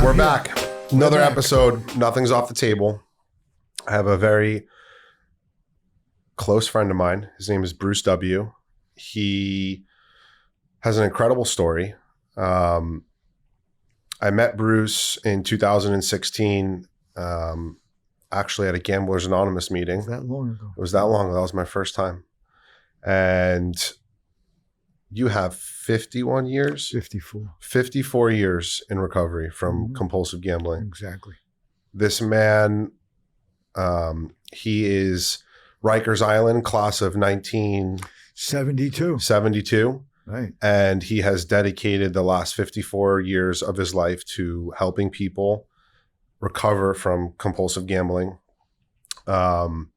We're back. Another episode. Nothing's off the table. I have a very close friend of mine. His name is Bruce W. He has an incredible story. I met Bruce in 2016, actually at a Gamblers Anonymous meeting. Was that long ago? It was that long ago. That was my first time. And you have 51 years? 54. 54 years in recovery from compulsive gambling. Exactly. This man, he is Rikers Island, class of 1972. 72. Right. And he has dedicated the last 54 years of his life to helping people recover from compulsive gambling. And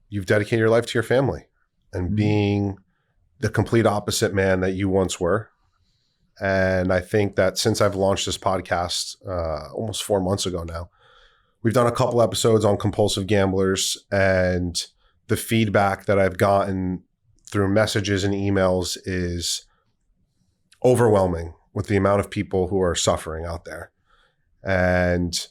you've dedicated your life to your family and being the complete opposite man that you once were. And I think that since I've launched this podcast almost 4 months ago now, we've done a couple episodes on compulsive gamblers, and the feedback that I've gotten through messages and emails is overwhelming with the amount of people who are suffering out there. And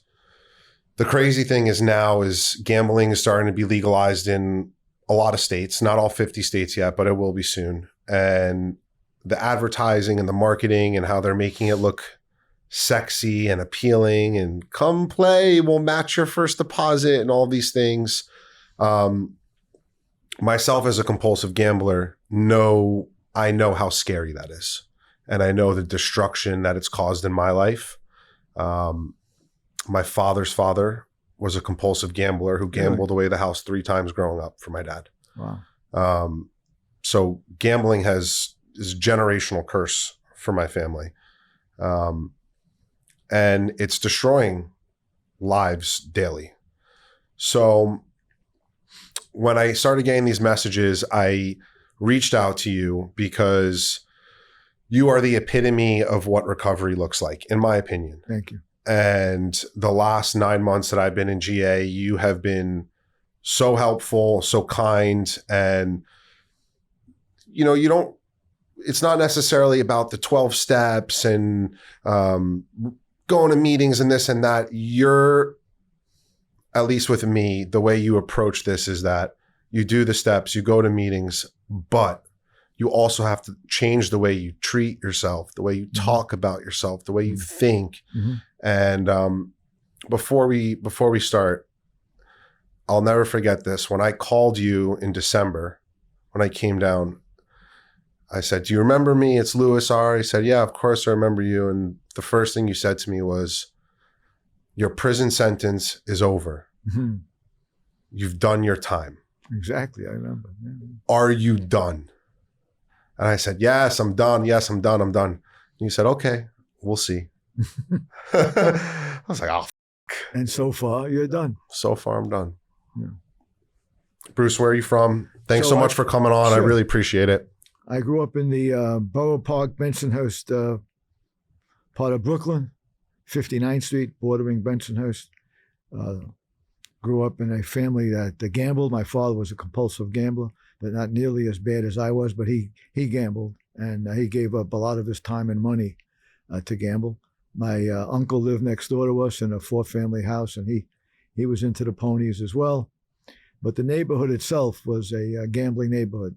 the crazy thing is now is gambling is starting to be legalized in a lot of states, not all 50 states yet, but it will be soon. And the advertising and the marketing and how they're making it look sexy and appealing and come play, we'll match your first deposit and all these things. Myself as a compulsive gambler, I know how scary that is. And I know the destruction that it's caused in my life. My father's father was a compulsive gambler who gambled away the house 3 times growing up for my dad. Wow. So gambling is a generational curse for my family. And it's destroying lives daily. So when I started getting these messages, I reached out to you because you are the epitome of what recovery looks like, in my opinion. Thank you. And the last 9 months that I've been in GA, you have been so helpful, so kind. And, it's not necessarily about the 12 steps and going to meetings and this and that. You're, at least with me, the way you approach this is that you do the steps, you go to meetings, but you also have to change the way you treat yourself, the way you talk about yourself, the way you think. And before we start, I'll never forget this. When I called you in December, when I came down, I said, "Do you remember me? It's Louis R." He said, "Yeah, of course I remember you." And the first thing you said to me was, "Your prison sentence is over. You've done your time." Exactly, I remember. Yeah. "Are you done?" And I said, "Yes, I'm done. Yes, I'm done. I'm done." And you said, "Okay, we'll see." I was like, "Oh, and so far, you're done." So far, I'm done. Yeah. Bruce, where are you from? Thanks so much for coming on. Sure. I really appreciate it. I grew up in the Borough Park, Bensonhurst part of Brooklyn, 59th Street, bordering Bensonhurst. Grew up in a family that gambled. My father was a compulsive gambler, but not nearly as bad as I was, but he gambled, and he gave up a lot of his time and money to gamble. My uncle lived next door to us in a 4-family house, and he was into the ponies as well. But the neighborhood itself was a gambling neighborhood.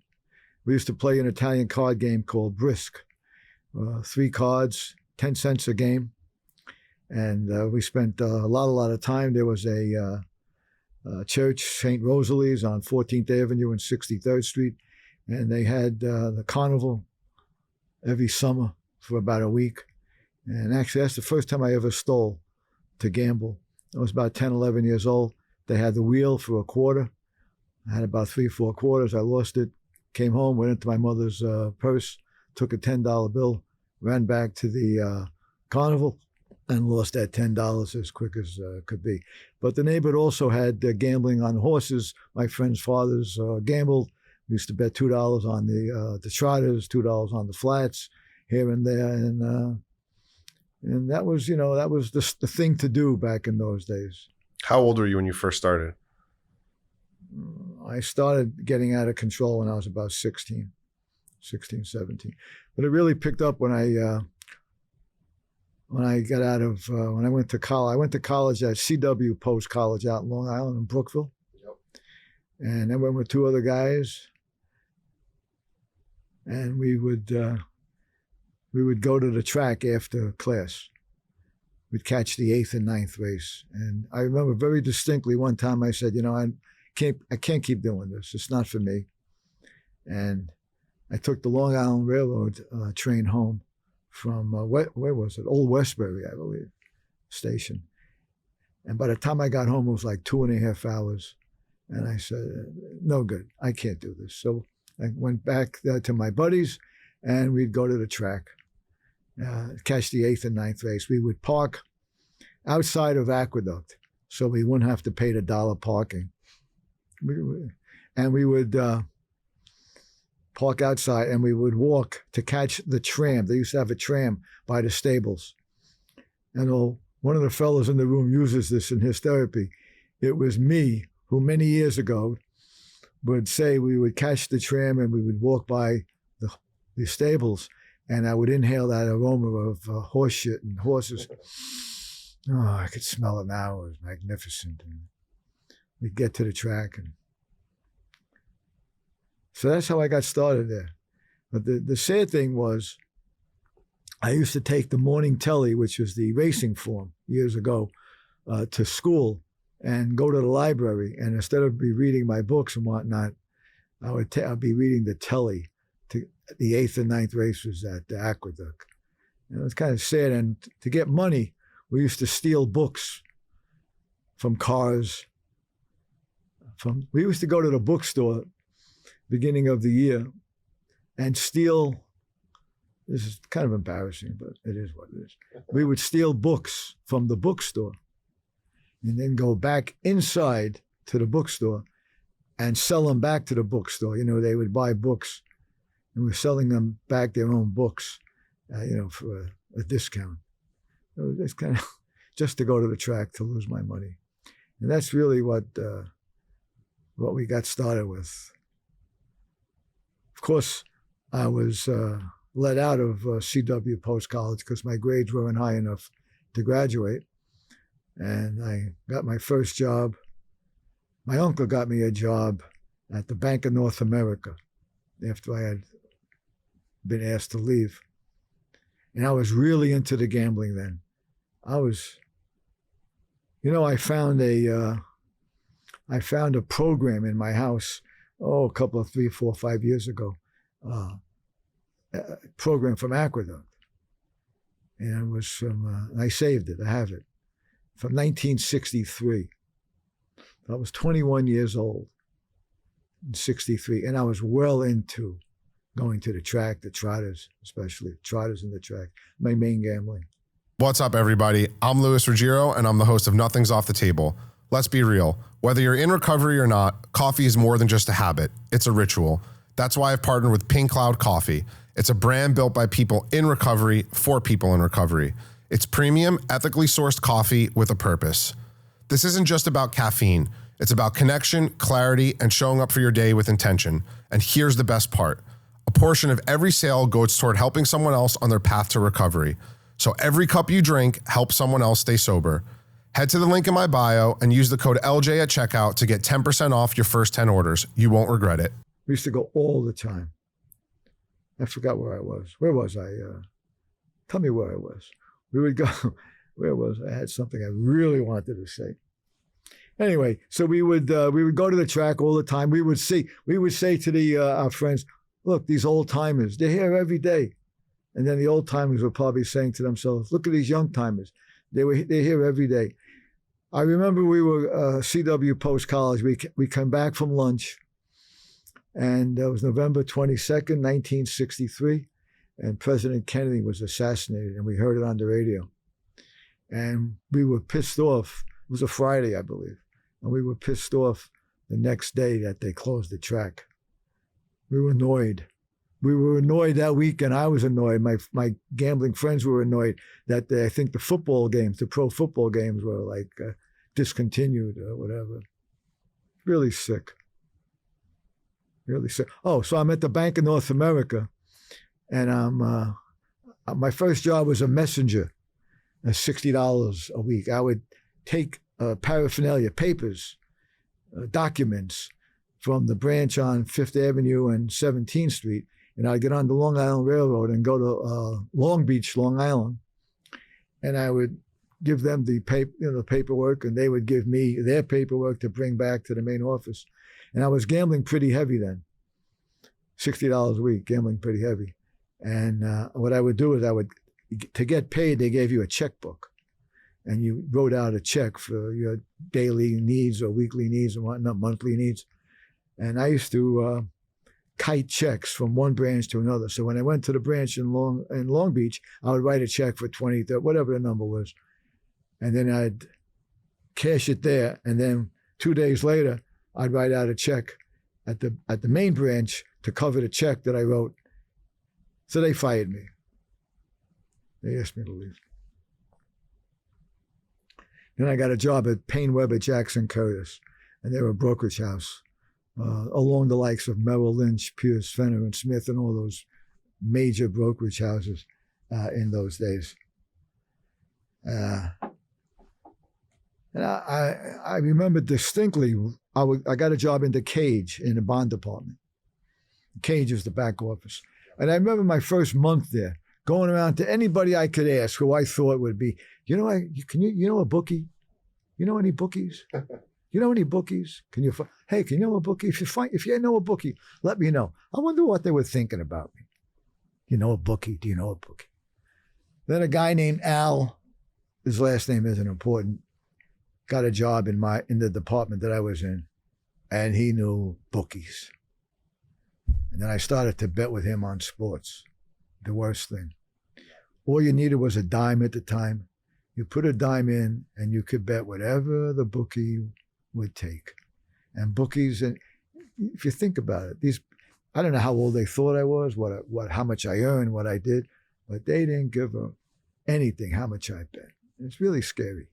We used to play an Italian card game called Brisk. 3 cards, 10 cents a game. And we spent a lot of time. There was a church, St. Rosalie's on 14th Avenue and 63rd Street. And they had the carnival every summer for about a week. And actually, that's the first time I ever stole to gamble. I was about 10, 11 years old. They had the wheel for a quarter. I had about 3, 4 quarters. I lost it, came home, went into my mother's purse, took a $10 bill, ran back to the carnival, and lost that $10 as quick as could be. But the neighborhood also had gambling on horses. My friend's fathers gambled. We used to bet $2 on the trotters, $2 on the flats, here and there, and that was, that was the thing to do back in those days. How old were you when you first started? I started getting out of control when I was about 16, 17. But it really picked up when I when I got out of, when I went to college. I went to college at CW Post College out in Long Island in Brookville. Yep. And I went with two other guys. And we would go to the track after class. We'd catch the 8th and 9th race. And I remember very distinctly one time I said, I can't keep doing this. It's not for me. And I took the Long Island Railroad train home from, where was it? Old Westbury, I believe, station. And by the time I got home, it was like 2.5 hours. And I said, no good. I can't do this. So I went back to my buddies, and we'd go to the track, catch the 8th and 9th race. We would park outside of Aqueduct, so we wouldn't have to pay the $1 parking. And we would park outside, and we would walk to catch the tram. They used to have a tram by the stables. And one of the fellows in the room uses this in his therapy. It was me who many years ago would say we would catch the tram and we would walk by the stables, and I would inhale that aroma of horse shit and horses. Oh, I could smell it now. It was magnificent. And we'd get to the track. And so that's how I got started there. But the sad thing was, I used to take the morning telly, which was the racing form years ago, to school and go to the library. And instead of be reading my books and whatnot, I'd be reading the telly. To the 8th and 9th races at the Aqueduct. It was kind of sad. And to get money, we used to steal books from cars. We used to go to the bookstore beginning of the year and steal. This is kind of embarrassing, but it is what it is. We would steal books from the bookstore and then go back inside to the bookstore and sell them back to the bookstore. They would buy books and we're selling them back their own books, for a discount. It's kind of just to go to the track to lose my money. And that's really what we got started with. Of course, I was let out of CW Post College because my grades weren't high enough to graduate. And I got my first job. My uncle got me a job at the Bank of North America after I had been asked to leave. And I was really into the gambling then. I found a program in my house, a couple of 3, 4, 5 years ago, a program from Aqueduct. And it was from, I saved it, I have it, from 1963. I was 21 years old in 63, and I was well into going to the track, the trotters, especially trotters in the track, my main gambling. What's up, everybody? I'm Louis Ruggiero, and I'm the host of Nothing's Off the Table. Let's be real. Whether you're in recovery or not, coffee is more than just a habit. It's a ritual. That's why I've partnered with Pink Cloud Coffee. It's a brand built by people in recovery for people in recovery. It's premium, ethically sourced coffee with a purpose. This isn't just about caffeine. It's about connection, clarity, and showing up for your day with intention. And here's the best part. A portion of every sale goes toward helping someone else on their path to recovery. So every cup you drink helps someone else stay sober. Head to the link in my bio and use the code LJ at checkout to get 10% off your first 10 orders. You won't regret it. We used to go all the time. I forgot where I was. Where was I? Tell me where I was. We would go, where was I? I had something I really wanted to say. Anyway, so we would go to the track all the time. We would say to our friends, look, these old timers, they're here every day. And then the old timers were probably saying to themselves, look at these young timers. They're here every day. I remember we were CW Post College. We came back from lunch, and it was November 22nd, 1963, and President Kennedy was assassinated, and we heard it on the radio. And we were pissed off. It was a Friday, I believe. And we were pissed off the next day that they closed the track. We were annoyed. We were annoyed that week, and I was annoyed. My gambling friends were annoyed that I think the football games, the pro football games were like discontinued or whatever. Really sick. Really sick. Oh, so I'm at the Bank of North America, and my first job was a messenger. $60 a week. I would take paraphernalia, papers, documents from the branch on Fifth Avenue and 17th Street, and I'd get on the Long Island Railroad and go to Long Beach, Long Island, and I would give them the paperwork, and they would give me their paperwork to bring back to the main office. And I was gambling pretty heavy then, $60 a week, gambling pretty heavy. And what I would do is to get paid, they gave you a checkbook, and you wrote out a check for your daily needs or weekly needs and whatnot, monthly needs. And I used to kite checks from one branch to another. So when I went to the branch in Long Beach, I would write a check for 20, 30, whatever the number was. And then I'd cash it there. And then 2 days later, I'd write out a check at the main branch to cover the check that I wrote. So they fired me. They asked me to leave. Then I got a job at PaineWebber, Jackson Curtis, and they were a brokerage house along the likes of Merrill Lynch, Pierce, Fenner, and Smith, and all those major brokerage houses in those days. And I remember distinctly, I got a job in the Cage in the bond department. Cage is the back office. And I remember my first month there, going around to anybody I could ask who I thought would be, you know a bookie? You know any bookies? You know any bookies? Can you know a bookie? If you know a bookie, let me know. I wonder what they were thinking about me. You know a bookie? Do you know a bookie? Then a guy named Al, his last name isn't important, got a job in the department that I was in, and he knew bookies. And then I started to bet with him on sports. The worst thing. All you needed was a dime at the time. You put a dime in, and you could bet whatever the bookie would take. And bookies, and if you think about it, I don't know how old they thought I was, how much I earned, what I did, but they didn't give anything how much I bet. It's really scary.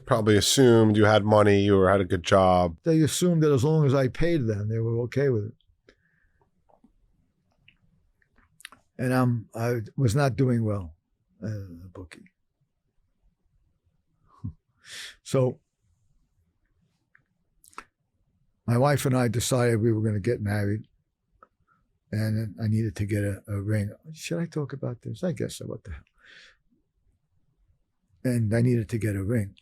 Probably assumed you had money or had a good job. They assumed that as long as I paid them, they were okay with it. And I was not doing well as a bookie. So my wife and I decided we were going to get married, and I needed to get a ring. Should I talk about this? I guess so. What the hell? And I needed to get a ring,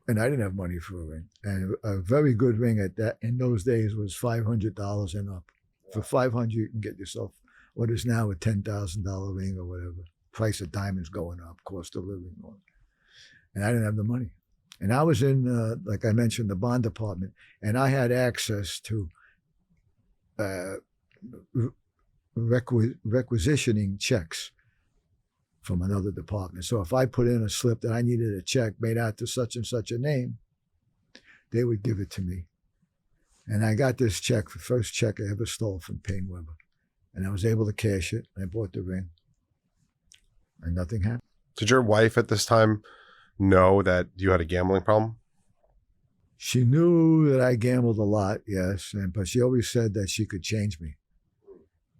and I didn't have money for a ring. And a very good ring in those days was $500 and up. For $500, you can get yourself what is now a $10,000 ring or whatever. Price of diamonds going up, cost of living going up. And I didn't have the money. And I was in, like I mentioned, the bond department, and I had access to requisitioning checks from another department. So if I put in a slip that I needed a check made out to such and such a name, they would give it to me. And I got this check, the first check I ever stole from PaineWebber. And I was able to cash it. I bought the ring. And nothing happened. Did your wife at this time know that you had a gambling problem? She knew that I gambled a lot, yes. But she always said that she could change me.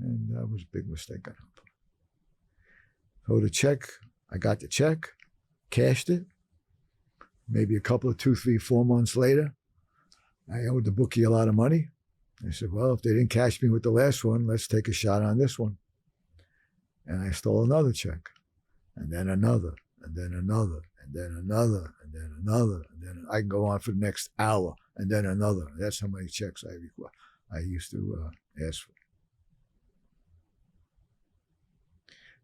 And that was a big mistake on her part. So the check, I got the check, cashed it. Maybe a couple of 2, 3, 4 months later, I owed the bookie a lot of money. I said, well, if they didn't cash me with the last one, let's take a shot on this one. And I stole another check, and then another, and then another, and then another, and then another, and then I can go on for the next hour, and then another. That's how many checks I used to ask for.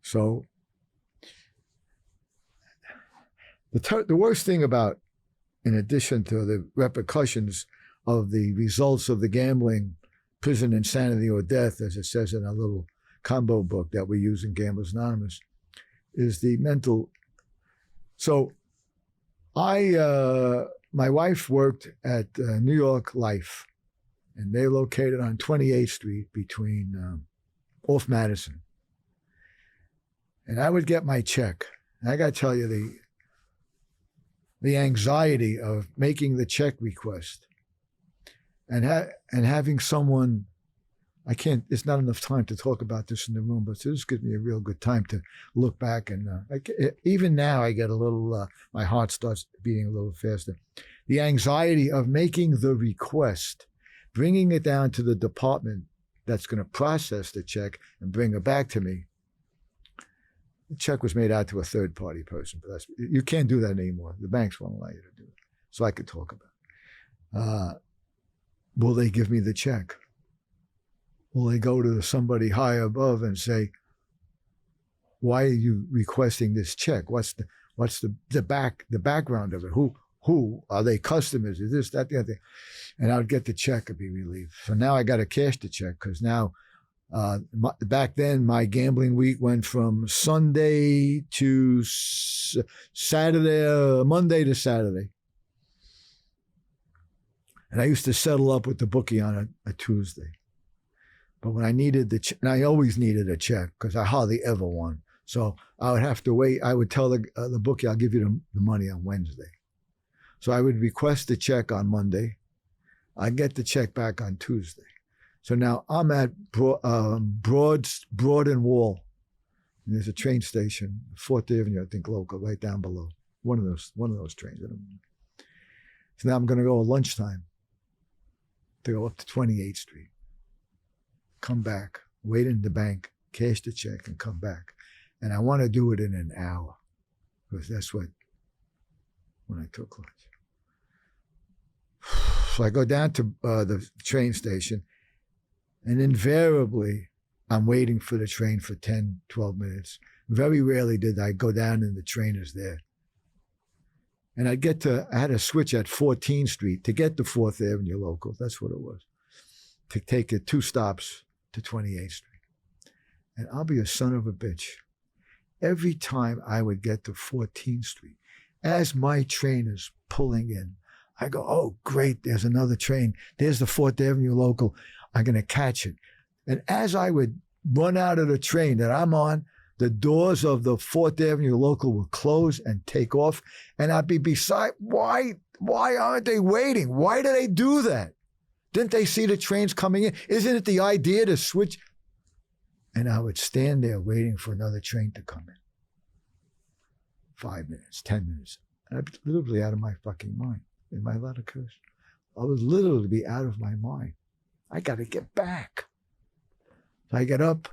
So the worst thing about, in addition to the repercussions of the results of the gambling, prison, insanity, or death, as it says in our little combo book that we use in Gamblers Anonymous, is the mental. So my wife worked at New York Life, and they located on 28th Street between off Madison. And I would get my check. And I got to tell you, the anxiety of making the check request and having someone I can't, it's not enough time to talk about this in the room, but this gives me a real good time to look back. And even now I get a little, my heart starts beating a little faster. The anxiety of making the request, bringing it down to the department that's going to process the check and bring it back to me. The check was made out to a third-party person, but you can't do that anymore. The banks won't allow you to do it. So I could talk about it. Will they give me the check? Will they go to somebody high above and say, why are you requesting this check? What's the background of it? Who are they customers? Is this, that, the other thing? And I would get the check and be relieved. So now I got to cash the check because now, back then my gambling week went from Sunday to Saturday, Monday to Saturday. And I used to settle up with the bookie on a Tuesday. But when I needed and I always needed a check because I hardly ever won. So I would have to wait. I would tell the bookie, I'll give you the money on Wednesday. So I would request the check on Monday. I get the check back on Tuesday. So now I'm at Broad and Wall. And there's a train station, 4th Avenue, I think, local, right down below. One of those trains. So now I'm going to go at lunchtime to go up to 28th Street. Come back, wait in the bank, cash the check, and come back. And I want to do it in an hour because that's when I took lunch. So I go down to the train station, and invariably I'm waiting for the train for 10, 12 minutes. Very rarely did I go down and the train is there. And I had to switch at 14th Street to get to 4th Avenue local. That's what it was. To take it 2 stops to 28th Street. And I'll be a son of a bitch. Every time I would get to 14th Street, as my train is pulling in, I go, oh, great, there's another train. There's the 4th Avenue local. I'm going to catch it. And as I would run out of the train that I'm on, the doors of the 4th Avenue local would close and take off. And I'd be beside, why aren't they waiting? Why do they do that? Didn't they see the trains coming in? Isn't it the idea to switch? And I would stand there waiting for another train to come in. 5 minutes, 10 minutes. And I'd be literally out of my fucking mind. In my letter curse. I would literally be out of my mind. I got to get back. So I get up.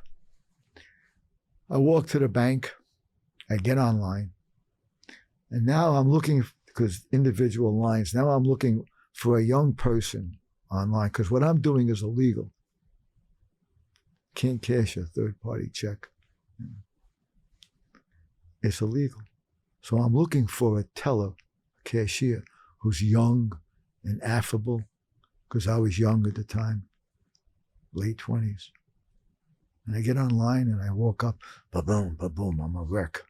I walk to the bank. I get online. And now I'm looking, because individual lines, now I'm looking for a young person online, because what I'm doing is illegal. Can't cash a third-party check. It's illegal. So I'm looking for a teller, a cashier, who's young and affable, because I was young at the time, late 20s. And I get online and I walk up, ba-boom, ba-boom, I'm a wreck.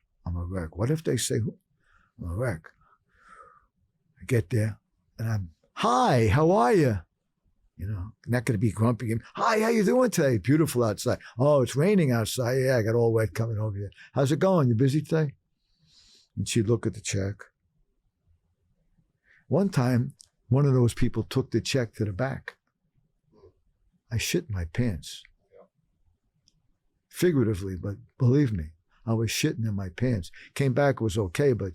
What if they say, I'm a wreck? I get there and I'm, hi, how are you? You know, not going to be grumpy. Hi, how you doing today? Beautiful outside. Oh, it's raining outside. Yeah, I got all wet coming over here. How's it going? You busy today? And she'd look at the check. One time, one of those people took the check to the back. I shit my pants. Figuratively, but believe me, I was shitting in my pants. Came back, it was okay, but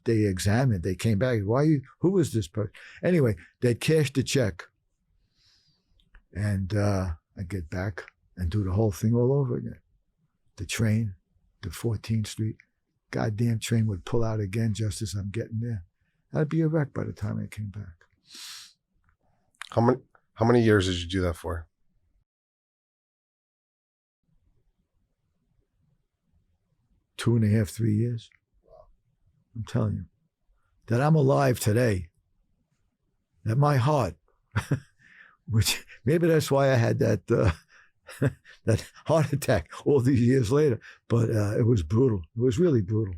they examined. They came back. Who was this person? Anyway, they cashed the check. And I get back and do the whole thing all over again. The train to 14th Street. Goddamn train would pull out again just as I'm getting there. I'd be a wreck by the time I came back. How many years did you do that for? 2.5, 3 years. I'm telling you. That I'm alive today. That my heart, which maybe that's why I had that that heart attack all these years later. But it was brutal. It was really brutal.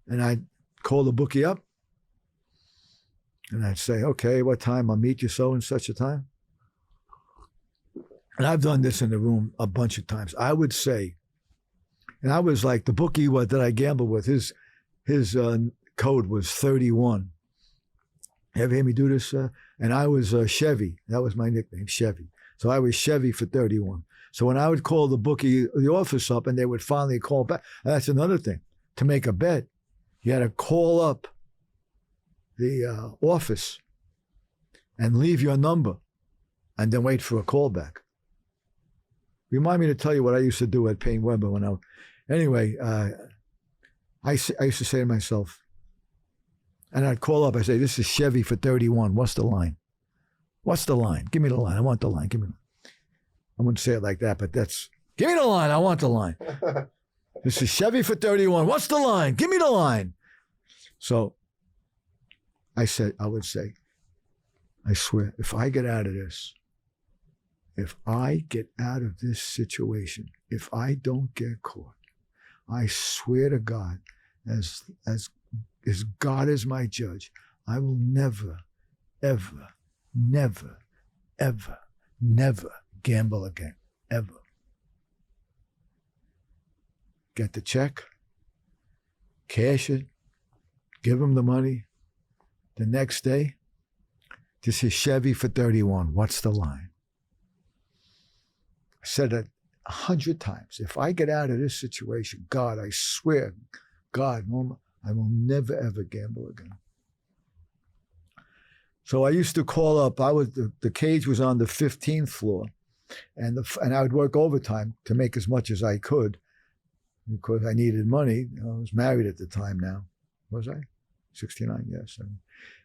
And I'd call the bookie up. And I'd say, okay, what time? I'll meet you so and such a time. And I've done this in the room a bunch of times. I would say, and I was like, the bookie that I gambled with, his code was 31. Ever hear me do this? And I was Chevy. That was my nickname, Chevy. So I was Chevy for 31. So when I would call the bookie, the office up, and they would finally call back, that's another thing. To make a bet, you had to call up the office and leave your number and then wait for a call back. Remind me to tell you what I used to do at PaineWebber when I, anyway, I used to say to myself, and I'd call up, I say, this is Chevy for 31. What's the line? What's the line? Give me the line. I want the line. Give me the line. I wouldn't say it like that, but that's, give me the line. I want the line. This is Chevy for 31. What's the line? Give me the line. So I would say, I swear, if I get out of this, if I get out of this situation, if I don't get caught, I swear to God, as God is my judge, I will never, ever, never, ever, never gamble again, ever. Get the check, cash it, give him the money. The next day, this is Chevy for 31. What's the line? I said it 100 times. If I get out of this situation, God, I swear, God, I will never, ever gamble again. So I used to call up. The cage was on the 15th floor, and I would work overtime to make as much as I could because I needed money. I was married at the time now. Was I? 69, yes.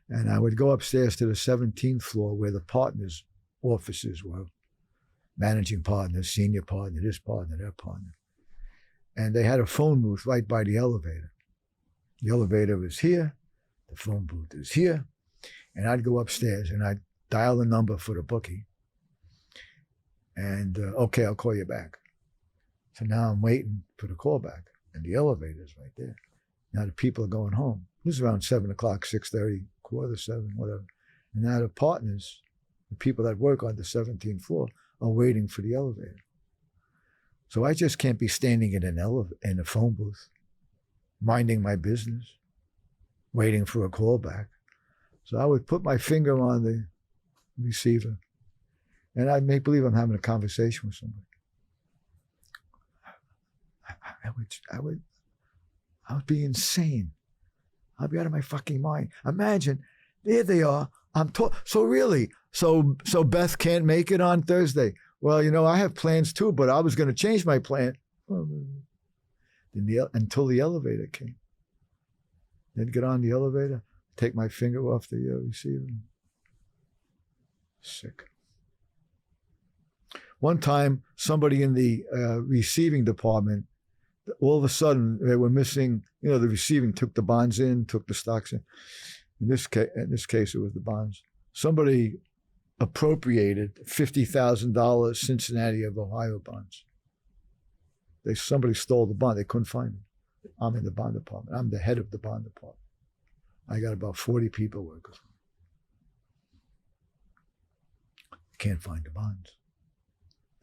And I would go upstairs to the 17th floor where the partners' offices were. Managing partner, senior partner, this partner, that partner. And they had a phone booth right by the elevator. The elevator was here. The phone booth is here. And I'd go upstairs and I'd dial the number for the bookie. And, okay, I'll call you back. So now I'm waiting for the call back. And the elevator's right there. Now the people are going home. This is around 7 o'clock, 6:30, 6:45, whatever. And now the partners, the people that work on the 17th floor, are waiting for the elevator. So I just can't be standing in in a phone booth, minding my business, waiting for a call back. So I would put my finger on the receiver, and I'd make believe I'm having a conversation with somebody. I would be insane. I'd be out of my fucking mind. Imagine, there they are. So Beth can't make it on Thursday. Well, I have plans too, but I was going to change my plan. Until the elevator came. Then get on the elevator, take my finger off the receiver. Sick. One time, somebody in the receiving department, all of a sudden, they were missing, the receiving took the bonds in, took the stocks in. In this case, it was the bonds. Somebody appropriated $50,000 Cincinnati of Ohio bonds. Somebody stole the bond. They couldn't find it. I'm in the bond department. I'm the head of the bond department. I got about 40 people working. Can't find the bonds.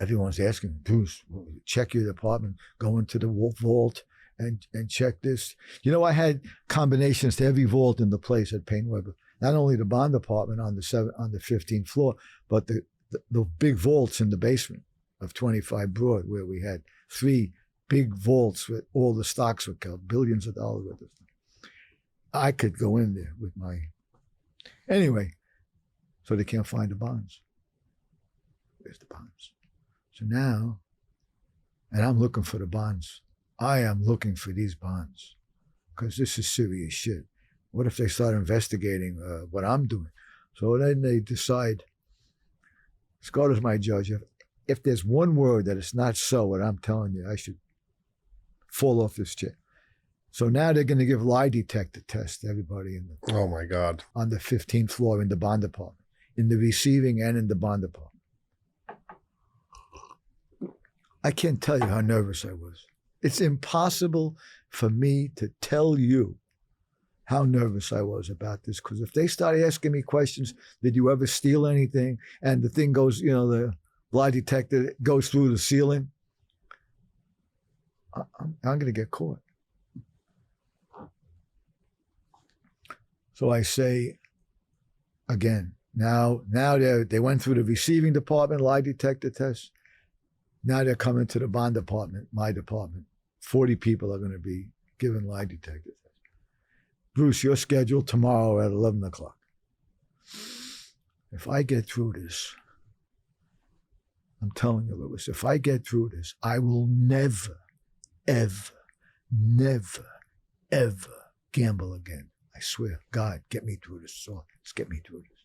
Everyone's asking, Bruce, check your department, go into the vault and check this. I had combinations to every vault in the place at PaineWebber. Not only the bond department on the 15th floor, but the big vaults in the basement of 25 Broad, where we had 3 big vaults with all the stocks were held, billions of dollars worth of stuff. I could go in there with my... Anyway, so they can't find the bonds. There's the bonds. So now, and I'm looking for the bonds. I am looking for these bonds because this is serious shit. What if they start investigating what I'm doing? So then they decide, God is my judge. If there's one word that is not so, what I'm telling you, I should fall off this chair. So now they're going to give lie detector tests to everybody oh my God, on the 15th floor in the bond department, in the receiving and in the bond department. I can't tell you how nervous I was. It's impossible for me to tell you how nervous I was about this, because if they start asking me questions, did you ever steal anything? And the thing goes, the lie detector goes through the ceiling, I'm going to get caught. So I say, again, Now they went through the receiving department, lie detector test. Now they're coming to the bond department, my department. 40 people are going to be given lie detector tests. Bruce, you're scheduled tomorrow at 11 o'clock. If I get through this, I'm telling you, Louis, if I get through this, I will never, ever, never, ever gamble again. I swear, God, get me through this. So just get me through this.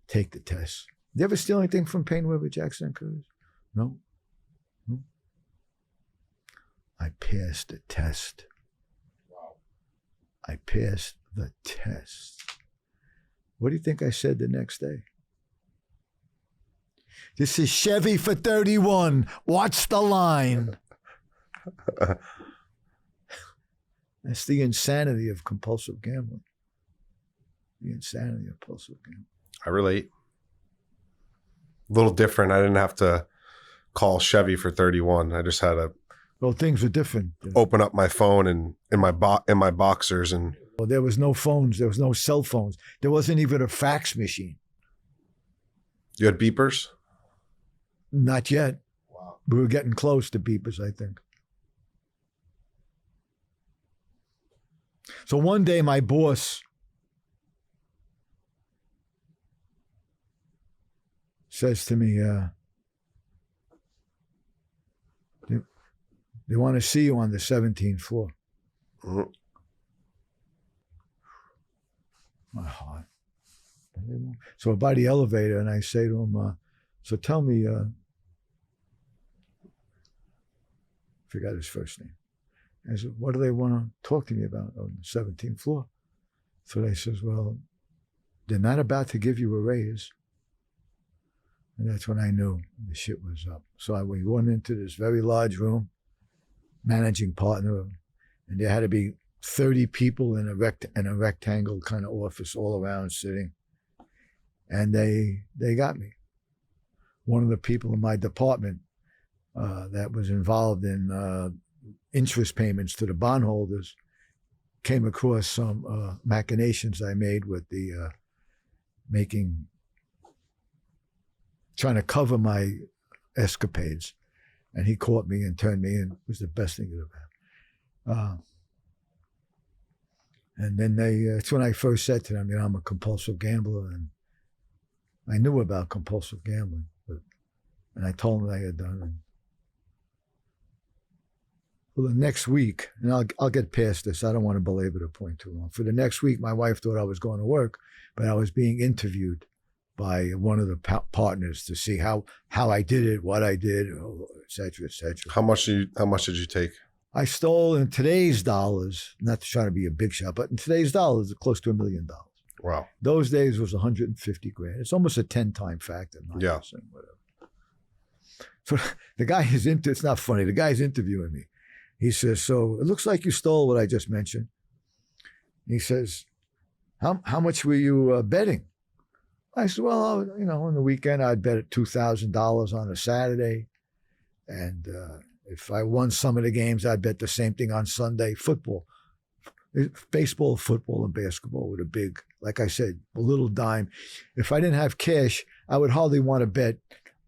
Take the test. Did you ever steal anything from PaineWebber, Jackson and Curtis? No. I passed the test. Wow. I passed the test. What do you think I said the next day? This is Chevy for 31. Watch the line. That's the insanity of compulsive gambling. The insanity of compulsive gambling. I relate. A little different. I didn't have to call Chevy for 31. I just had to things were different. open up my phone and in my boxers and. Well, there was no phones. There was no cell phones. There wasn't even a fax machine. You had beepers? Not yet. Wow. We were getting close to beepers, I think. So one day my boss says to me, they want to see you on the 17th floor. Mm-hmm. My heart. So by the elevator, and I say to him, so tell me, forgot his first name. I said, what do they want to talk to me about on the 17th floor? So they says, well, they're not about to give you a raise. And that's when I knew the shit was up. So we went into this very large room, managing partner, and there had to be 30 people in a rectangle kind of office all around sitting. And they got me. One of the people in my department that was involved in interest payments to the bondholders came across some machinations I made with the trying to cover my escapades. And he caught me and turned me in. It was the best thing that ever happened. And then it's when I first said to them, I'm a compulsive gambler, and I knew about compulsive gambling, and I told them what I had done. And for the next week, and I'll get past this, I don't want to belabor the point too long. For the next week, my wife thought I was going to work, but I was being interviewed by one of the partners to see how I did it, what I did, et cetera, et cetera. How much did you take? I stole in today's dollars, not to try to be a big shot, but in today's dollars, close to $1 million. Wow. Those days was 150 grand. It's almost a 10-time factor. 9%, Yeah. Whatever. So the guy is it's not funny. The guy's interviewing me. He says, so it looks like you stole what I just mentioned. He says, how much were you betting? I said, well, on the weekend, I'd bet at $2,000 on a Saturday. And if I won some of the games, I'd bet the same thing on Sunday. Football, baseball, football, and basketball with a big, like I said, a little dime. If I didn't have cash, I would hardly want to bet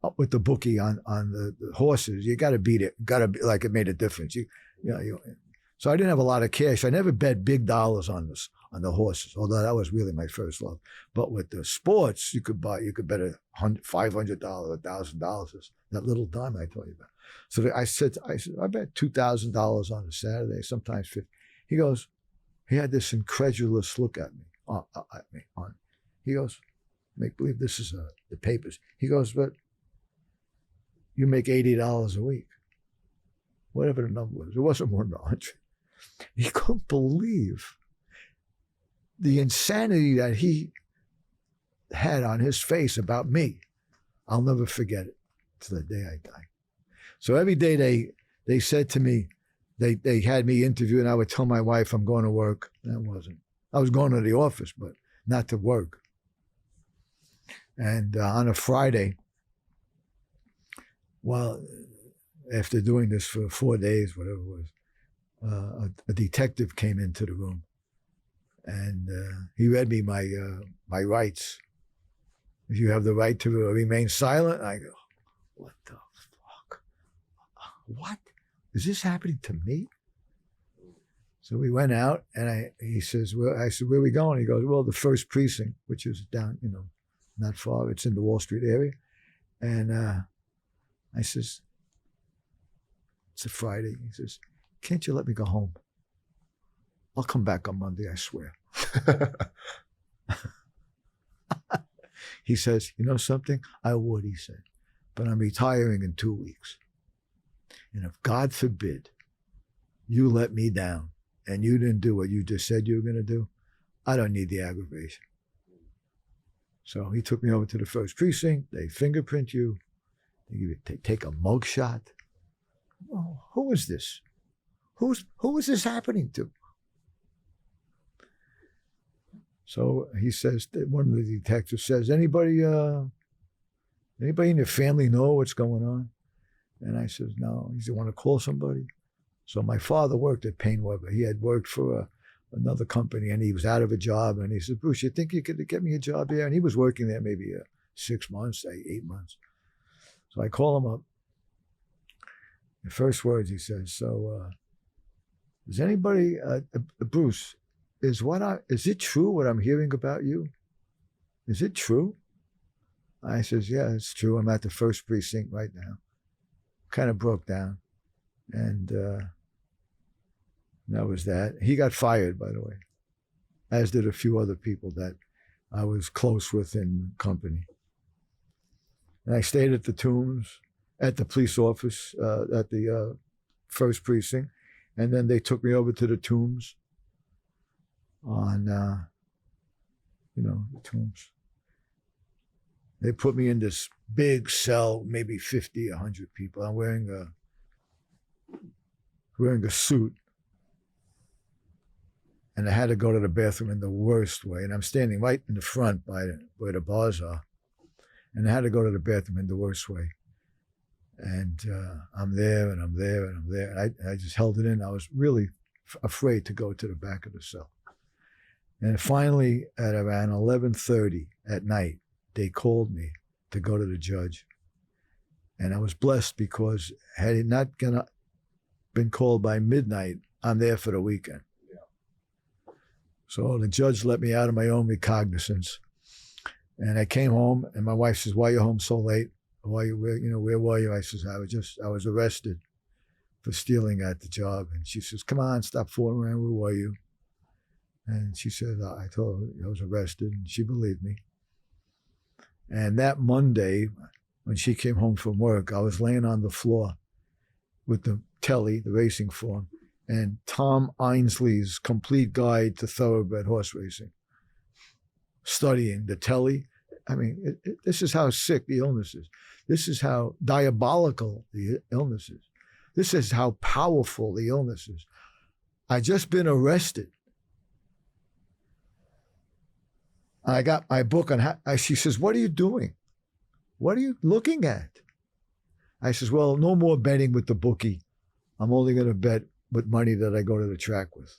up with the bookie on the horses. You got to beat it. Got to be like it made a difference. So I didn't have a lot of cash. I never bet big dollars on the horses, although that was really my first love. But with the sports, you could bet $500, $1,000, that little dime I told you about. So I said, I bet $2,000 on a Saturday, sometimes $50. He had this incredulous look at me. He goes, make believe this is the papers. He goes, but you make $80 a week. Whatever the number was. It wasn't more than 100. He couldn't believe the insanity that he had on his face about me. I'll never forget it to the day I die. So every day they said to me, they had me interview, and I would tell my wife I'm going to work. That wasn't. I was going to the office, but not to work. And on a Friday, after doing this for 4 days, whatever it was, a detective came into the room, and he read me my rights. You have the right to remain silent. I go, what the fuck? What? Is this happening to me? So we went out, and he says, well, I said, where are we going? He goes, well, the first precinct, which is down, not far. It's in the Wall Street area. And I says, it's a Friday. He says, can't you let me go home? I'll come back on Monday, I swear. He says, you know something? I would, he said, but I'm retiring in 2 weeks. And if God forbid you let me down and you didn't do what you just said you were going to do, I don't need the aggravation. So he took me over to the first precinct. They fingerprint you. They take a mug shot. Oh, who is this? Who is this happening to? So he says, one of the detectives says, anybody in your family know what's going on? And I says, no. He said, want to call somebody? So my father worked at PaineWebber. He had worked for another company, and he was out of a job. And he said, Bruce, you think you could get me a job here? And he was working there maybe 6 months, 8 months. So I call him up. The first words he says, so is anybody, Bruce, is it true what I'm hearing about you? Is it true? I says, yeah, it's true. I'm at the first precinct right now. Kind of broke down. And that was that. He got fired, by the way, as did a few other people that I was close with in company. And I stayed at the Tombs, at the police office, at the first precinct. And then they took me over to the Tombs on, the Tombs. They put me in this big cell, maybe 50, 100 people. I'm wearing a suit. And I had to go to the bathroom in the worst way. And I'm standing right in the front by where the bars are. And I had to go to the bathroom in the worst way. And I'm there, and I'm there, and I'm there. And I just held it in. I was really afraid to go to the back of the cell. And finally, at around 11:30 at night, they called me to go to the judge. And I was blessed because had it not been called by midnight, I'm there for the weekend. Yeah. So the judge let me out of my own recognizance. And I came home, and my wife says, why are you home so late? Where were you? I says, I was arrested for stealing at the job. And she says, come on, stop fooling around. Where were you? And she said, I told her I was arrested, and she believed me. And that Monday, when she came home from work, I was laying on the floor with the telly, the racing form, and Tom Ainsley's Complete Guide to Thoroughbred Horse Racing, studying the telly. I mean, this is how sick the illness is. This is how diabolical the illness is. This is how powerful the illness is. I just been arrested. I got my book on she says, what are you doing? What are you looking at? I says, well, no more betting with the bookie. I'm only going to bet with money that I go to the track with.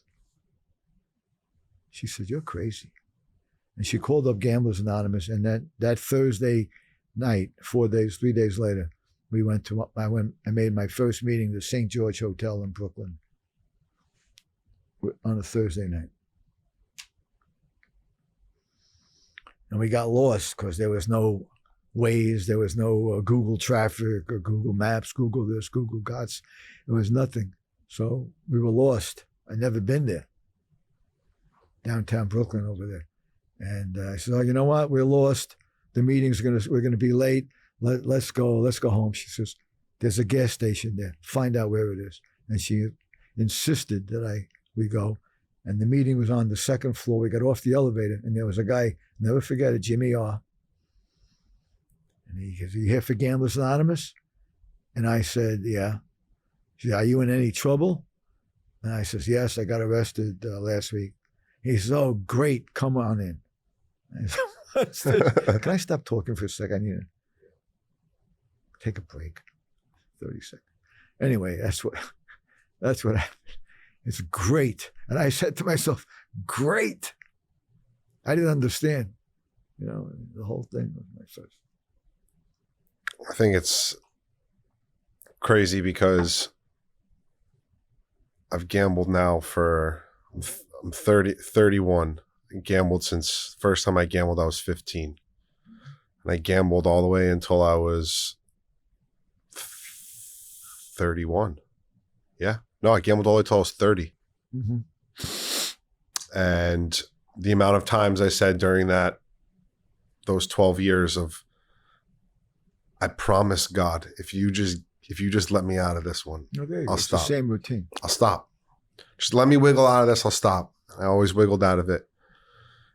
She said, you're crazy. And she called up Gamblers Anonymous. And that Thursday night, 3 days later, I made my first meeting at the St. George Hotel in Brooklyn on a Thursday night. And we got lost because there was no Waze, there was no Google traffic or Google Maps, Google this, Google Gots. There was nothing. So we were lost. I'd never been there. Downtown Brooklyn over there. And I said, oh, you know what? We're lost. The meeting's we're gonna be late. Let's go home. She says, there's a gas station there. Find out where it is. And she insisted that we go. And the meeting was on the second floor. We got off the elevator, and there was a guy, never forget it, Jimmy R. And he goes, are you here for Gamblers Anonymous? And I said, yeah. She said, are you in any trouble? And I says, yes, I got arrested last week. He says, oh, great, come on in. I said, can I stop talking for a second? I need to take a break. 30 seconds. Anyway, that's what happened. It's great. And I said to myself, great. I didn't understand. You know, the whole thing was my first. I think it's crazy because I've gambled now for, I'm 31. I gambled since first time I gambled, I was 15. And I gambled all the way until I was 31. Yeah. No, I gambled all the way until I was 30. Mm-hmm. And the amount of times I said during those 12 years of, I promise God, if you just let me out of this one, Okay, I'll it's stop. the same routine. I'll stop. Just let me wiggle out of this. I'll stop. I always wiggled out of it.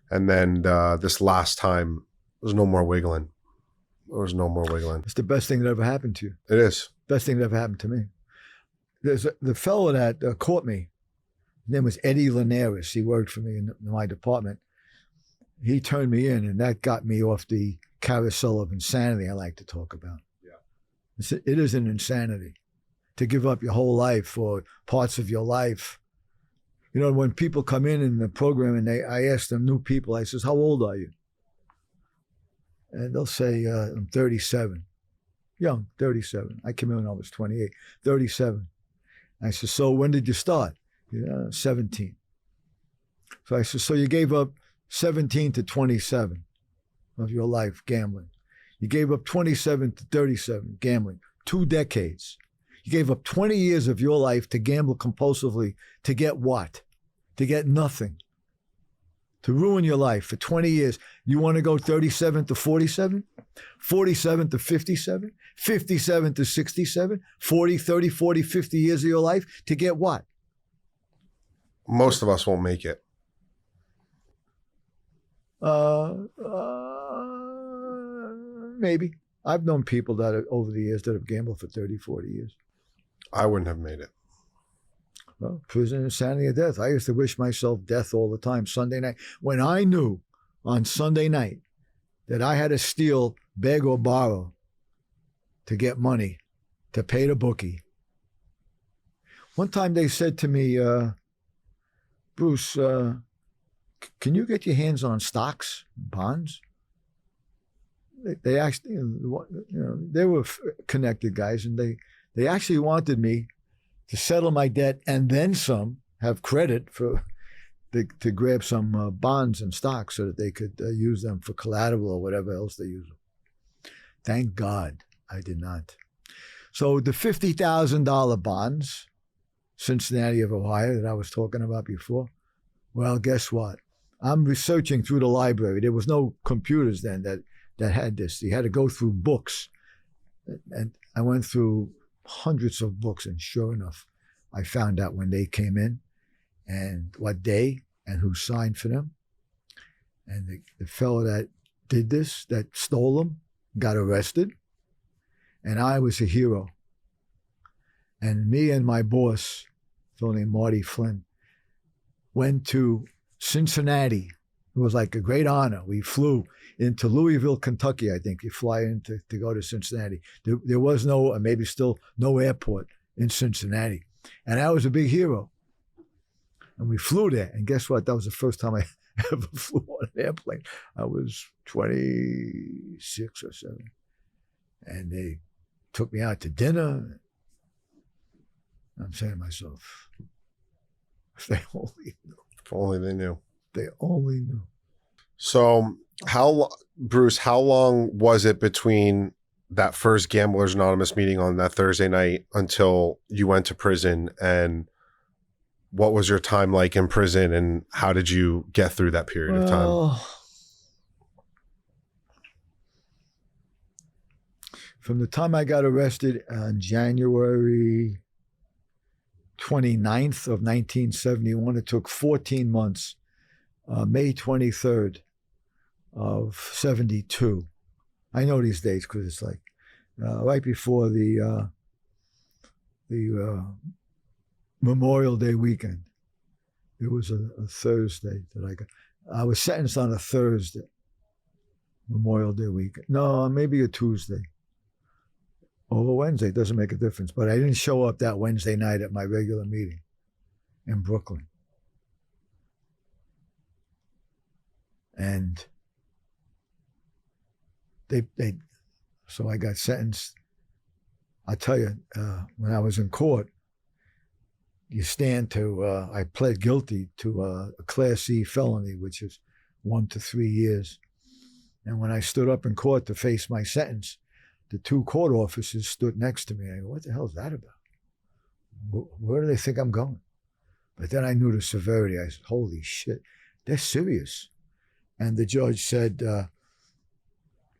And then this last time, there's no more wiggling. There was no more wiggling. It's the best thing that ever happened to you. It is. Best thing that ever happened to me. There's the fellow that caught me. His name was Eddie Linares. He worked for me in my department. He turned me in, and that got me off the carousel of insanity I like to talk about. Yeah, it is an insanity to give up your whole life or parts of your life. You know, when people come in the program and I ask them, new people, I says, how old are you? And they'll say, I'm 37. Young, 37. I came in when I was 28, 37. I said, so when did you start? 17. So I said, so you gave up 17 to 27 of your life gambling. You gave up 27 to 37 gambling, 2 decades. You gave up 20 years of your life to gamble compulsively to get what? To get nothing. To ruin your life for 20 years. You want to go 37 to 47? 47 to 57? 57 to 67? 40, 30, 40, 50 years of your life to get what? Most of us won't make it. Maybe. I've known people that over the years that have gambled for 30, 40 years. I wouldn't have made it. Well, prison, insanity, or death. I used to wish myself death all the time. Sunday night, when I knew on Sunday night that I had to steal, beg, or borrow to get money to pay the bookie. One time they said to me, Bruce, can you get your hands on stocks, bonds? They actually, they were connected guys, and they actually wanted me to settle my debt and then some, have credit for to grab some bonds and stocks so that they could use them for collateral or whatever else they use them. Thank God I did not. So the $50,000 bonds, Cincinnati of Ohio, that I was talking about before, well, guess what? I'm researching through the library. There was no computers then that had this. You had to go through books. And I went through hundreds of books, and sure enough, I found out when they came in and what day and who signed for them. And the fellow that did this, that stole them, got arrested. And I was a hero. And me and my boss, a fellow named Marty Flynn, went to Cincinnati. It was like a great honor. We flew into Louisville, Kentucky, I think. You fly in to go to Cincinnati. There was no, maybe still no airport in Cincinnati. And I was a big hero. And we flew there. And guess what? That was the first time I ever flew on an airplane. I was 26 or 7. And they took me out to dinner. I'm saying to myself, if they only knew. If only they knew. They only knew. So Bruce, how long was it between that first Gamblers Anonymous meeting on that Thursday night until you went to prison? And what was your time like in prison, and how did you get through that period of time? From the time I got arrested on January 29th of 1971, it took 14 months. May 23rd of 72. I know these dates because it's like right before the Memorial Day weekend. It was a Thursday that I got. I was sentenced on a Thursday, Memorial Day weekend. No, maybe a Tuesday. Or a Wednesday, doesn't make a difference. But I didn't show up that Wednesday night at my regular meeting in Brooklyn. And so I got sentenced. I'll tell you, when I was in court, you stand to, I pled guilty to a Class C felony, which is 1 to 3 years. And when I stood up in court to face my sentence, the 2 court officers stood next to me. I go, what the hell is that about? Where do they think I'm going? But then I knew the severity. I said, holy shit, they're serious. And the judge said,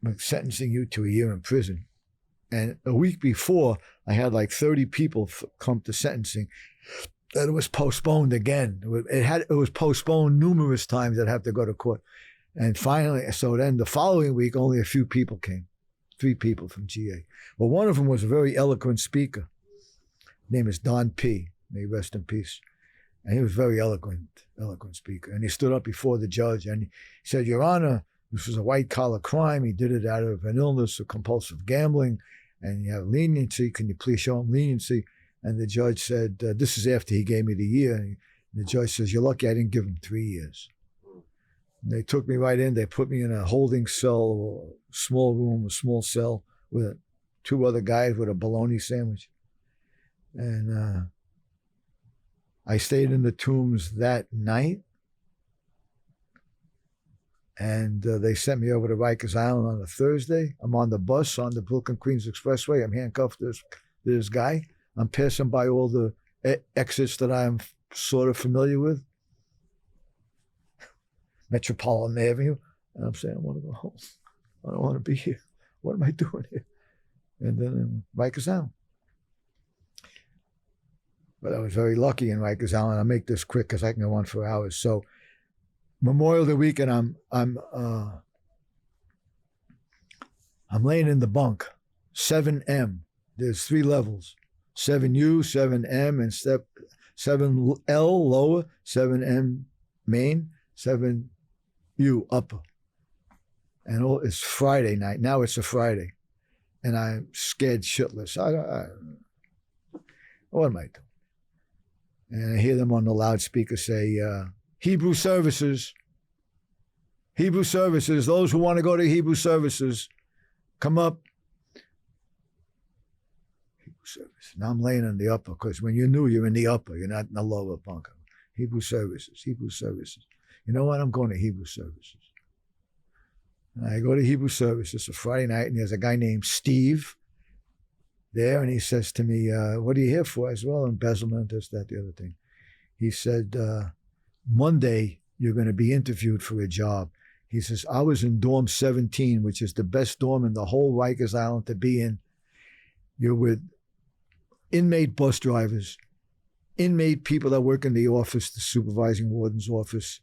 I'm sentencing you to a year in prison. And a week before, I had like 30 people come to sentencing. Then it was postponed again. It was postponed numerous times. I'd have to go to court. And finally, so then the following week, only a few people came. 3 people from GA. Well, one of them was a very eloquent speaker. His name is Don P. May he rest in peace. And he was very eloquent speaker. And he stood up before the judge and he said, Your Honor, this was a white-collar crime. He did it out of an illness of compulsive gambling. And you have leniency. Can you please show him leniency? And the judge said, this is after he gave me the year. And the judge says, you're lucky I didn't give him 3 years. And they took me right in. They put me in a holding cell, a small room, a small cell with 2 other guys with a bologna sandwich. And I stayed in the Tombs that night. And they sent me over to Rikers Island on a Thursday. I'm on the bus on the Brooklyn-Queens Expressway. I'm handcuffed to this guy. I'm passing by all the exits that I'm sort of familiar with. Metropolitan Avenue. And I'm saying, I want to go home. I don't want to be here. What am I doing here? And then Rikers Island. But I was very lucky in Rikers Island. I'll make this quick because I can go on for hours. So Memorial Day weekend, I'm laying in the bunk, 7M. There's 3 levels, 7U, 7M, and 7L lower, 7M main, 7U upper. And it's Friday night. Now it's a Friday, and I'm scared shitless. What am I doing? And I hear them on the loudspeaker say, Hebrew services, those who want to go to Hebrew services, come up. Hebrew services. Now I'm laying in the upper, because when you're new, you're in the upper. You're not in the lower bunk. Hebrew services. You know what? I'm going to Hebrew services. And I go to Hebrew services. It's a Friday night, and there's a guy named Steve there, and he says to me, what are you here for? As well, embezzlement, this, that, the other thing. He said, Monday, you're going to be interviewed for a job. He says, I was in dorm 17, which is the best dorm in the whole Rikers Island to be in. You're with inmate bus drivers, inmate people that work in the office, the supervising warden's office,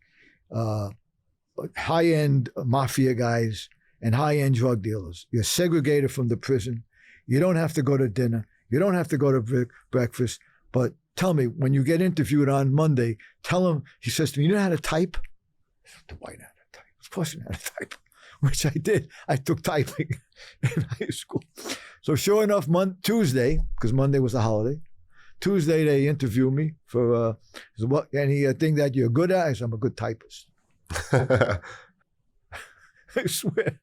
high-end mafia guys, and high-end drug dealers. You're segregated from the prison. You don't have to go to dinner. You don't have to go to breakfast. But tell me, when you get interviewed on Monday, tell him, he says to me, you know how to type? Do I know how to type? Of course I know how to type, which I did. I took typing in high school. So sure enough, Tuesday, because Monday was a holiday, Tuesday they interview me for any thing that you're good at. I said, I'm a good typist. I swear.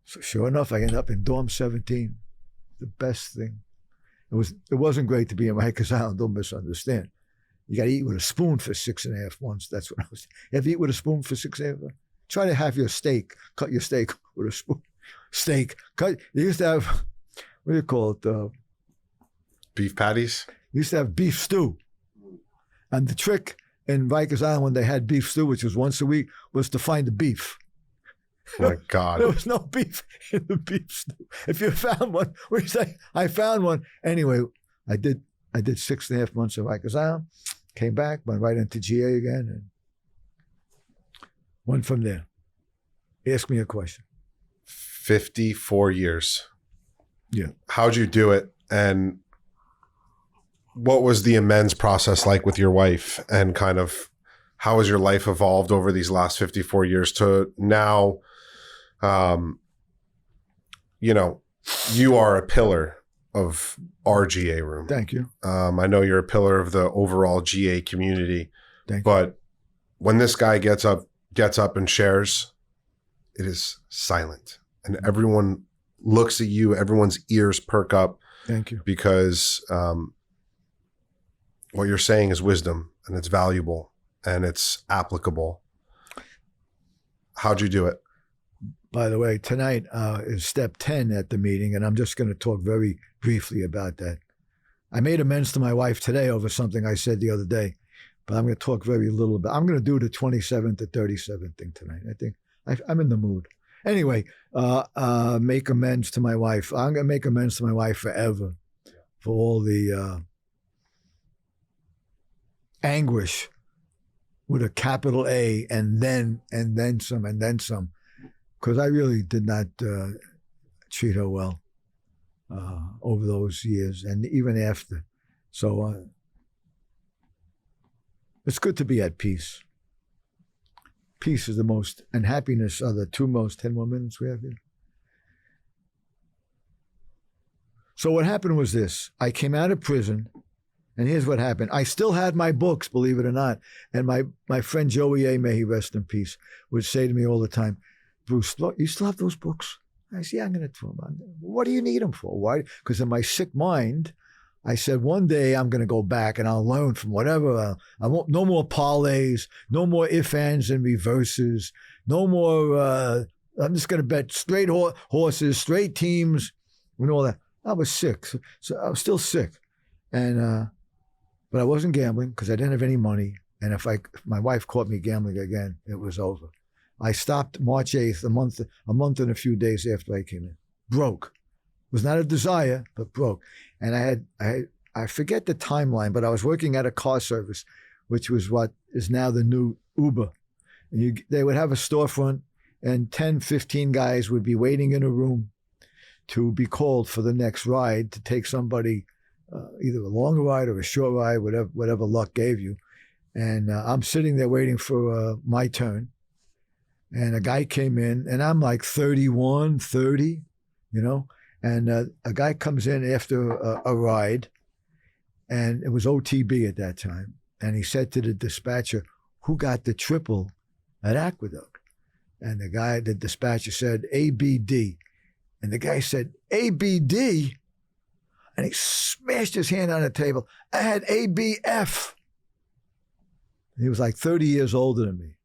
So sure enough, I ended up in dorm 17. The best thing. It wasn't great to be in Rikers Island, don't misunderstand. You got to eat with a spoon for 6.5 months. That's what I was. You ever eat with a spoon for 6.5 months? Try to have your steak, cut your steak with a spoon. Steak, cut. You used to have, what do you call it? Beef patties? You used to have beef stew. And the trick in Rikers Island when they had beef stew, which was once a week, was to find the beef. Oh my God. There was no beef in the beef stew. If you found one, we say, I found one. Anyway, I did 6.5 months of Rikers Island, came back, went right into GA again, and went from there. Ask me a question. 54 years. Yeah. How'd you do it? And what was the amends process like with your wife? And kind of how has your life evolved over these last 54 years to now? You are a pillar of our GA room. Thank you. I know you're a pillar of the overall GA community. Thank you. But when this guy gets up and shares, it is silent. and everyone looks at you, everyone's ears perk up. Thank you. Because what you're saying is wisdom, and it's valuable, and it's applicable. How'd you do it? By the way, tonight is step 10 at the meeting, and I'm just going to talk very briefly about that. I made amends to my wife today over something I said the other day, but I'm going to talk very little about. I'm going to do the 27 to 37 thing tonight. I think I'm in the mood. Anyway, make amends to my wife. I'm going to make amends to my wife forever for all the anguish with a capital A and then some, because I really did not treat her well over those years and even after. So it's good to be at peace. Peace is the most, and happiness are the two most. 10 more minutes we have here. So what happened was this. I came out of prison, and here's what happened. I still had my books, believe it or not. And my friend Joey A., may he rest in peace, would say to me all the time, Bruce, you still have those books? I said, yeah, I'm going to throw them on. What do you need them for? Why? Because in my sick mind, I said, one day I'm going to go back and I'll learn from whatever. I won't, no more parlays, no more ifs, ands, and reverses, no more, I'm just going to bet straight horses, straight teams, and all that. I was sick. So I was still sick. And, but I wasn't gambling because I didn't have any money. And if my wife caught me gambling again, it was over. I stopped March 8th, a month and a few days after I came in. Broke. It was not a desire, but broke. And I forget the timeline, but I was working at a car service, which was what is now the new Uber. And they would have a storefront, and 10, 15 guys would be waiting in a room to be called for the next ride to take somebody, either a long ride or a short ride, whatever luck gave you. And I'm sitting there waiting for my turn. And a guy came in, and I'm like 31, 30, you know. And a guy comes in after a ride, and it was OTB at that time. And he said to the dispatcher, who got the triple at Aqueduct? And the dispatcher said, ABD. And the guy said, ABD? And he smashed his hand on the table. I had ABF. He was like 30 years older than me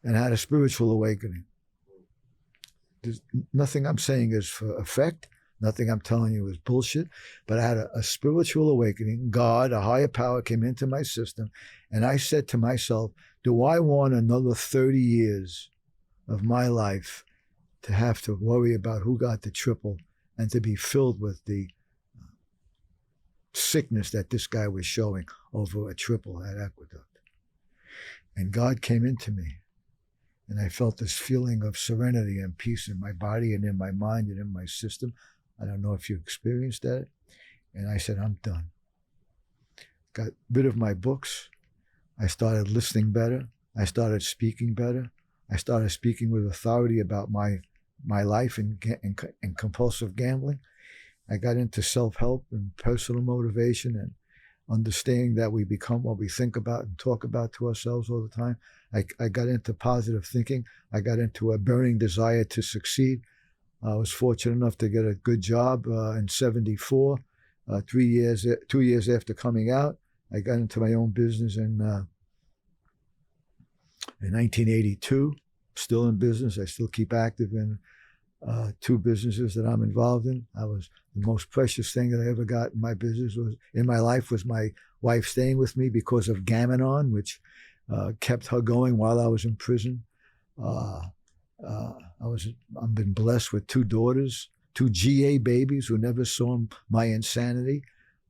and had a spiritual awakening. There's nothing I'm saying is for effect. Nothing I'm telling you is bullshit. But I had a spiritual awakening. God, a higher power, came into my system. And I said to myself, do I want another 30 years of my life to have to worry about who got the triple and to be filled with the sickness that this guy was showing over a triple at Aqueduct? And God came into me. And I felt this feeling of serenity and peace in my body and in my mind and in my system. I don't know if you experienced that. And I said, I'm done. Got rid of my books. I started listening better. I started speaking better. I started speaking with authority about my life in compulsive gambling. I got into self-help and personal motivation and understanding that we become what we think about and talk about to ourselves all the time. I got into positive thinking. I got into a burning desire to succeed. I was fortunate enough to get a good job in '74, 2 years after coming out. I got into my own business in 1982, still in business. I still keep active in 2 businesses that I'm involved in. The most precious thing that I ever got in my life was my wife staying with me because of Gam-Anon, which kept her going while I was in prison. I've been blessed with 2 daughters, 2 GA babies who never saw my insanity.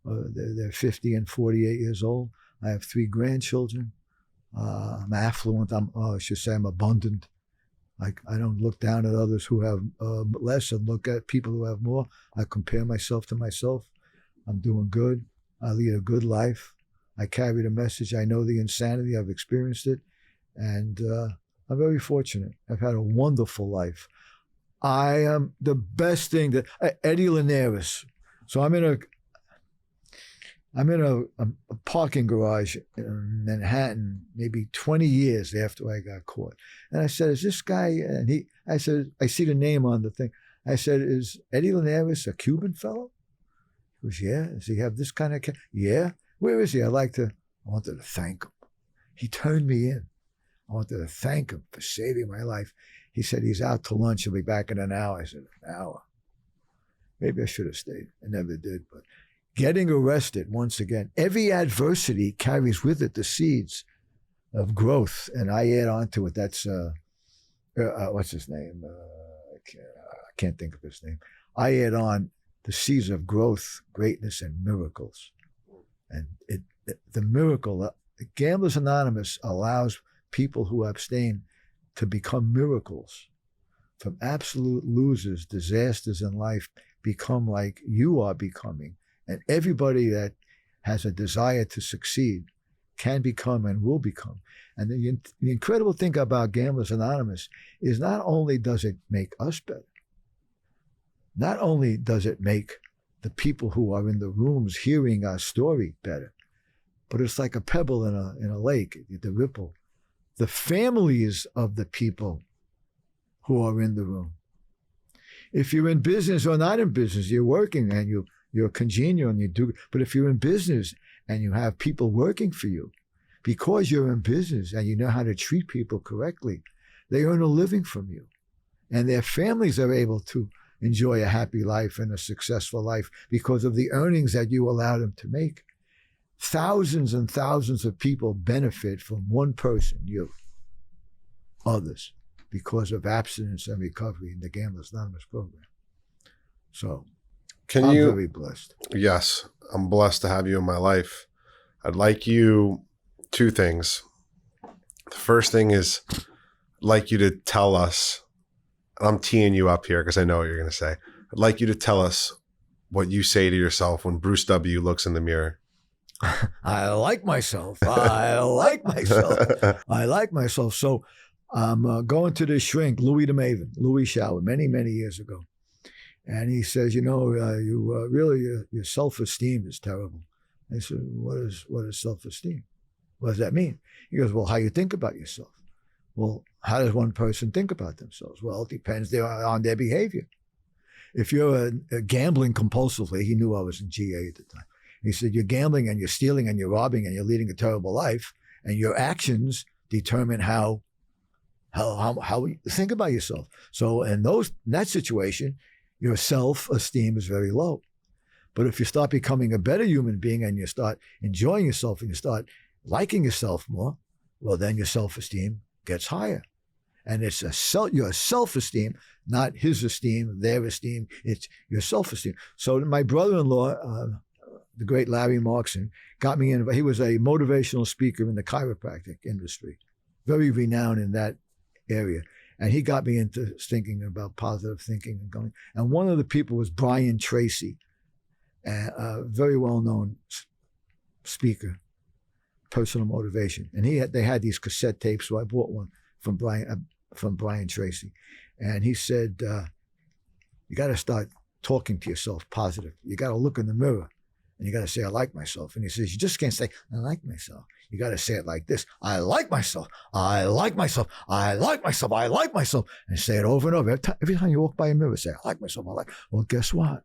They're 50 and 48 years old. I have 3 grandchildren. I'm affluent. I'm abundant. I don't look down at others who have less and look at people who have more. I compare myself to myself. I'm doing good. I lead a good life. I carry the message. I know the insanity. I've experienced it. And I'm very fortunate. I've had a wonderful life. I am the best thing that Eddie Linares. So I'm in a parking garage in Manhattan, maybe 20 years after I got caught. And I said, is this guy, and I said, I see the name on the thing. I said, is Eddie Linares a Cuban fellow? He goes, yeah. Does he have this kind of, yeah. Where is he? I wanted to thank him. He turned me in. I wanted to thank him for saving my life. He said, he's out to lunch. He'll be back in an hour. I said, an hour? Maybe I should have stayed. I never did. But getting arrested, once again, every adversity carries with it the seeds of growth. And I add on to it, that's, what's his name? I can't think of his name. I add on the seeds of growth, greatness, and miracles. And the miracle, Gamblers Anonymous allows people who abstain to become miracles. From absolute losers, disasters in life, become like you are becoming. And everybody that has a desire to succeed can become and will become. And the incredible thing about Gamblers Anonymous is not only does it make us better, not only does it make the people who are in the rooms hearing our story better, but it's like a pebble in a lake, the ripple. The families of the people who are in the room. If you're in business or not in business, you're working and you're congenial and you do, but if you're in business and you have people working for you, because you're in business and you know how to treat people correctly, they earn a living from you. And their families are able to enjoy a happy life and a successful life because of the earnings that you allow them to make. Thousands and thousands of people benefit from one person, you, others, because of abstinence and recovery in the Gamblers Anonymous program. So I'm very blessed. Yes, I'm blessed to have you in my life. I'd like you, two things. The first thing is, I'd like you to tell us, and I'm teeing you up here because I know what you're going to say. I'd like you to tell us what you say to yourself when Bruce W. looks in the mirror. I like myself. I like myself. I like myself. So I'm going to this shrink, Louis the Maven, Louis Shower, many, many years ago. And he says, your self-esteem is terrible. I said, what is self-esteem? What does that mean? He goes, well, how you think about yourself. Well, how does one person think about themselves? Well, it depends on their behavior. If you're gambling compulsively, he knew I was in GA at the time. He said, you're gambling and you're stealing and you're robbing and you're leading a terrible life, and your actions determine how you think about yourself. So in that situation, your self-esteem is very low. But if you start becoming a better human being and you start enjoying yourself and you start liking yourself more, well, then your self-esteem gets higher. And it's your self-esteem, not his esteem, their esteem. It's your self-esteem. So my brother-in-law, the great Larry Markson, got me in. He was a motivational speaker in the chiropractic industry, very renowned in that area. And he got me into thinking about positive thinking and going. And one of the people was Brian Tracy, a very well-known speaker, personal motivation. And they had these cassette tapes, so I bought one from Brian Tracy. And he said, you got to start talking to yourself positive. You got to look in the mirror. And you got to say, I like myself. And he says, you just can't say, I like myself. You got to say it like this. I like myself. I like myself. I like myself. I like myself. And say it over and over. Every time you walk by a mirror, say, I like myself. Well, guess what?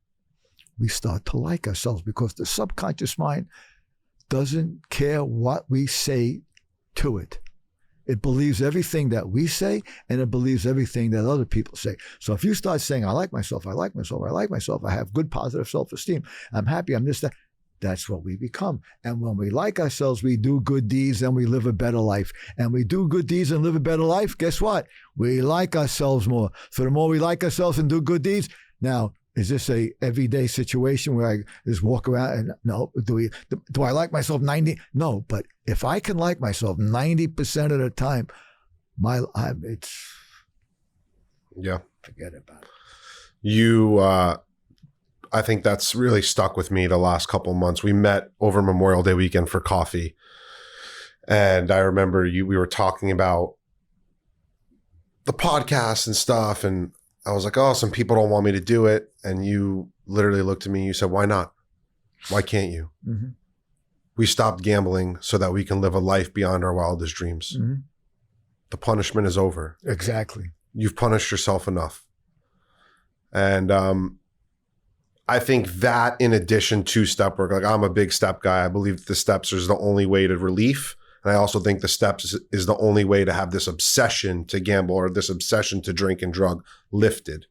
We start to like ourselves because the subconscious mind doesn't care what we say to it. It believes everything that we say, and it believes everything that other people say. So if you start saying, I like myself, I like myself, I like myself, I have good positive self-esteem, I'm happy, I'm this, that, that's what we become. And when we like ourselves, we do good deeds and we live a better life. And we do good deeds and live a better life, guess what? We like ourselves more. So the more we like ourselves and do good deeds, now, is this a everyday situation where I just walk around and no? Do I like myself 90? No, but if I can like myself 90% of the time, it's forget about it. I think that's really stuck with me the last couple of months. We met over Memorial Day weekend for coffee, and I remember we were talking about the podcast and stuff, and I was like, oh, some people don't want me to do it. And you literally looked at me and you said, why not? Why can't you? Mm-hmm. We stopped gambling so that we can live a life beyond our wildest dreams. Mhm. The punishment is over. Exactly. You've punished yourself enough. And I think that, in addition to step work, like, I'm a big step guy. I believe the steps is the only way to relief. And I also think the steps is the only way to have this obsession to gamble or this obsession to drink and drug lifted.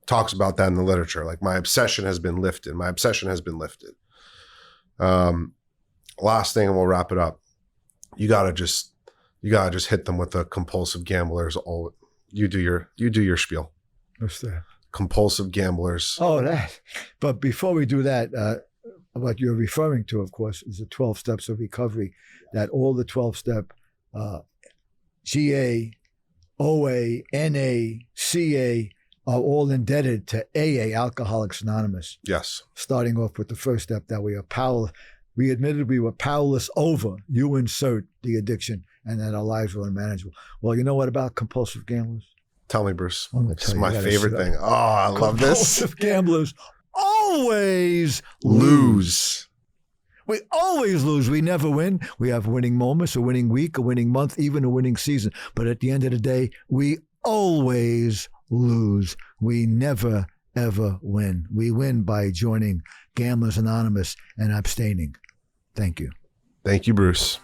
Talks about that in the literature. Like, my obsession has been lifted. My obsession has been lifted. Last thing, and we'll wrap it up. You gotta just hit them with the compulsive gamblers. You do your spiel. What's that? Compulsive gamblers. Oh, that. But before we do that, what you're referring to, of course, is the 12 steps of recovery, that all the 12-step GA, OA, NA, CA are all indebted to AA, Alcoholics Anonymous. Yes. Starting off with the first step, that we are powerless. We admitted we were powerless over, you insert, the addiction, and that our lives were unmanageable. Well, you know what about compulsive gamblers? Tell me, Bruce. I'm gonna This tell is you, my you gotta favorite sit up. thing. Oh, I love this. Compulsive gamblers always Lose. We always lose. We never win. We have winning moments, a winning week, a winning month, even a winning season. But at the end of the day, we always lose. We never, ever win. We win by joining Gamblers Anonymous and abstaining. Thank you. Thank you, Bruce.